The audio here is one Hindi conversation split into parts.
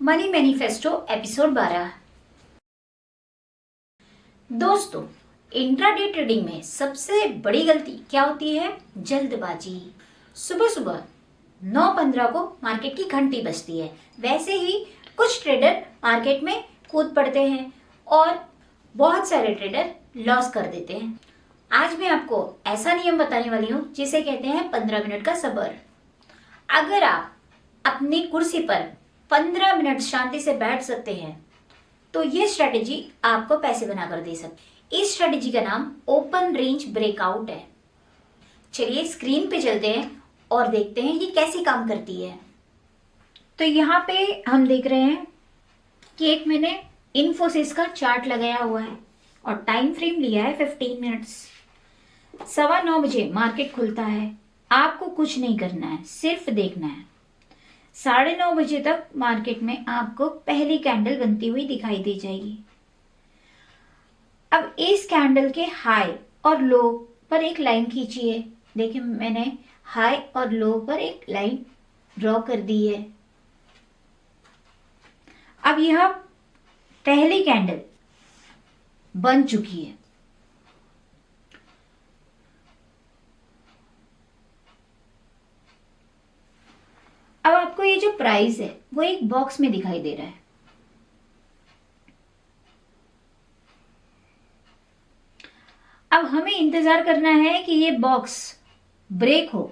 Money manifesto episode 12। दोस्तों, इंट्राडे ट्रेडिंग में सबसे बड़ी गलती क्या होती है? जल्दबाजी। सुबह सुबह 9:15 को मार्केट की घंटी बजती है, वैसे ही कुछ ट्रेडर मार्केट में कूद पड़ते हैं और बहुत सारे ट्रेडर लॉस कर देते हैं। आज मैं आपको ऐसा नियम बताने वाली हूँ जिसे कहते हैं 15 मिनट का सब्र। अगर आप अपनी कुर्सी पर 15 मिनट शांति से बैठ सकते हैं तो ये स्ट्रेटेजी आपको पैसे बनाकर दे सकती है। इस स्ट्रेटेजी का नाम ओपन रेंज ब्रेकआउट है। चलिए स्क्रीन पे चलते हैं और देखते हैं ये कैसे काम करती है। तो यहाँ पे हम देख रहे हैं कि एक मैंने इन्फोसिस का चार्ट लगाया हुआ है और टाइम फ्रेम लिया है 15 मिनट्स। 9:15 बजे मार्केट खुलता है। आपको कुछ नहीं करना है, सिर्फ देखना है। 9:30 बजे तक मार्केट में आपको पहली कैंडल बनती हुई दिखाई दे जाएगी। अब इस कैंडल के हाई और लो पर एक लाइन खींचिए। देखिए, मैंने हाई और लो पर एक लाइन ड्रॉ कर दी है। अब यह पहली कैंडल बन चुकी है। अब आपको ये जो प्राइस है वो एक बॉक्स में दिखाई दे रहा है। अब हमें इंतजार करना है कि ये बॉक्स ब्रेक हो,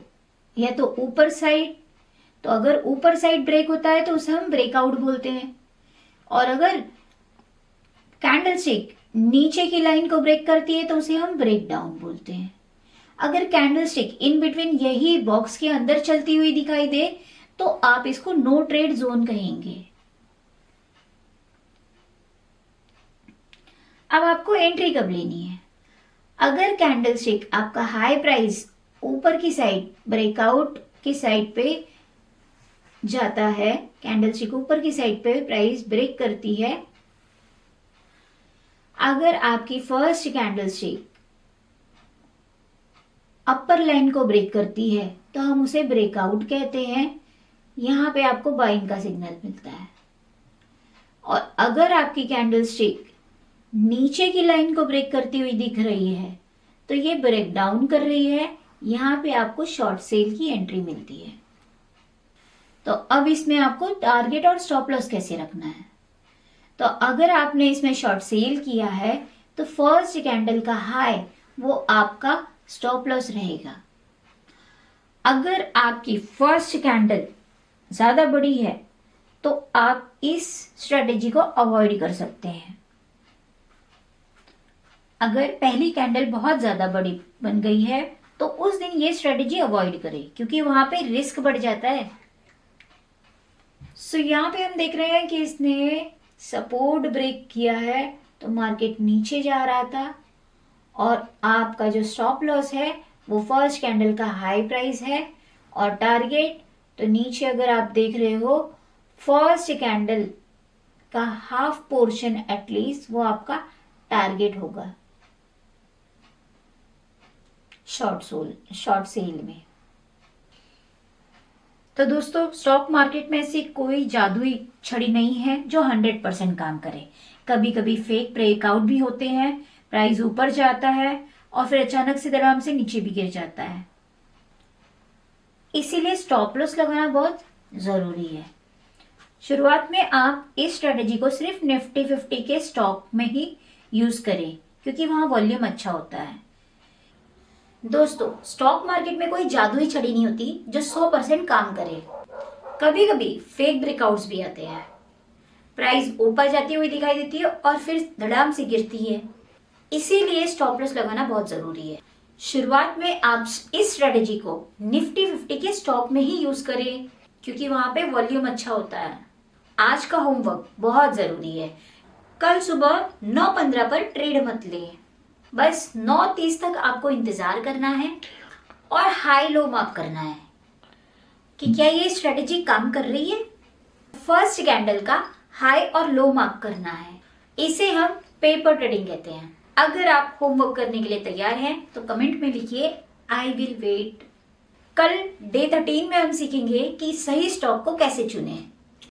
या तो ऊपर साइड। तो अगर ऊपर साइड ब्रेक होता है तो उसे हम ब्रेकआउट बोलते हैं, और अगर कैंडलस्टिक नीचे की लाइन को ब्रेक करती है तो उसे हम ब्रेक डाउन बोलते हैं। अगर कैंडलस्टिक इन बिटवीन यही बॉक्स के अंदर चलती हुई दिखाई दे तो आप इसको नो ट्रेड जोन कहेंगे। अब आपको एंट्री कब लेनी है? अगर कैंडलस्टिक आपका हाई प्राइस ऊपर की साइड ब्रेकआउट की साइड पे जाता है, कैंडलस्टिक ऊपर की साइड पे प्राइस ब्रेक करती है, अगर आपकी फर्स्ट कैंडलस्टिक अपर लाइन को ब्रेक करती है तो हम उसे ब्रेकआउट कहते हैं। यहां पे आपको बाइंग का सिग्नल मिलता है। और अगर आपकी कैंडलस्टिक नीचे की लाइन को ब्रेक करती हुई दिख रही है तो ये ब्रेक डाउन कर रही है। यहां पे आपको शॉर्ट सेल की एंट्री मिलती है। तो अब इसमें आपको टारगेट और स्टॉप लॉस कैसे रखना है? तो अगर आपने इसमें शॉर्ट सेल किया है तो फर्स्ट कैंडल का हाई वो आपका स्टॉप लॉस रहेगा। अगर आपकी फर्स्ट कैंडल ज्यादा बड़ी है तो आप इस स्ट्रेटेजी को अवॉइड कर सकते हैं। अगर पहली कैंडल बहुत ज्यादा बड़ी बन गई है तो उस दिन ये स्ट्रेटेजी अवॉइड करें, क्योंकि वहां पे रिस्क बढ़ जाता है। सो यहाँ पे हम देख रहे हैं कि इसने सपोर्ट ब्रेक किया है तो मार्केट नीचे जा रहा था, और आपका जो स्टॉप लॉस है वो फर्स्ट कैंडल का हाई प्राइस है, और टारगेट तो नीचे अगर आप देख रहे हो फर्स्ट कैंडल का हाफ पोर्शन एटलीस्ट वो आपका टारगेट होगा शॉर्ट सेल में। तो दोस्तों, स्टॉक मार्केट में ऐसी कोई जादुई छड़ी नहीं है जो 100% काम करे। कभी कभी फेक ब्रेकआउट भी होते हैं, प्राइस ऊपर जाता है और फिर अचानक से धड़ाम से नीचे भी गिर जाता है। इसीलिए स्टॉप लॉस लगाना बहुत जरूरी है। शुरुआत में आप इस स्ट्रेटेजी को सिर्फ निफ्टी 50 के स्टॉक में ही यूज करें, क्योंकि वहां वॉल्यूम अच्छा होता है। दोस्तों, स्टॉक मार्केट में कोई जादुई छड़ी नहीं होती जो 100% काम करे। कभी कभी फेक ब्रेकआउट्स भी आते हैं, प्राइस ऊपर जाती हुई दिखाई देती है और फिर धड़ाम से गिरती है। इसीलिए स्टॉप लॉस लगाना बहुत जरूरी है। शुरुआत में आप इस स्ट्रेटेजी को निफ्टी 50 के स्टॉक में ही यूज करें, क्योंकि वहां पे वॉल्यूम अच्छा होता है। आज का होमवर्क बहुत जरूरी है। कल सुबह 9:15 पर ट्रेड मत लें। बस 9:30 तक आपको इंतजार करना है और हाई लो मार्क करना है कि क्या ये स्ट्रेटेजी काम कर रही है। फर्स्ट कैंडल का हाई और लो मार्क करना है। इसे हम पेपर ट्रेडिंग कहते हैं। अगर आप होमवर्क करने के लिए तैयार हैं तो कमेंट में लिखिए आई विल वेट। कल डे 13 में हम सीखेंगे कि सही स्टॉक को कैसे चुनें।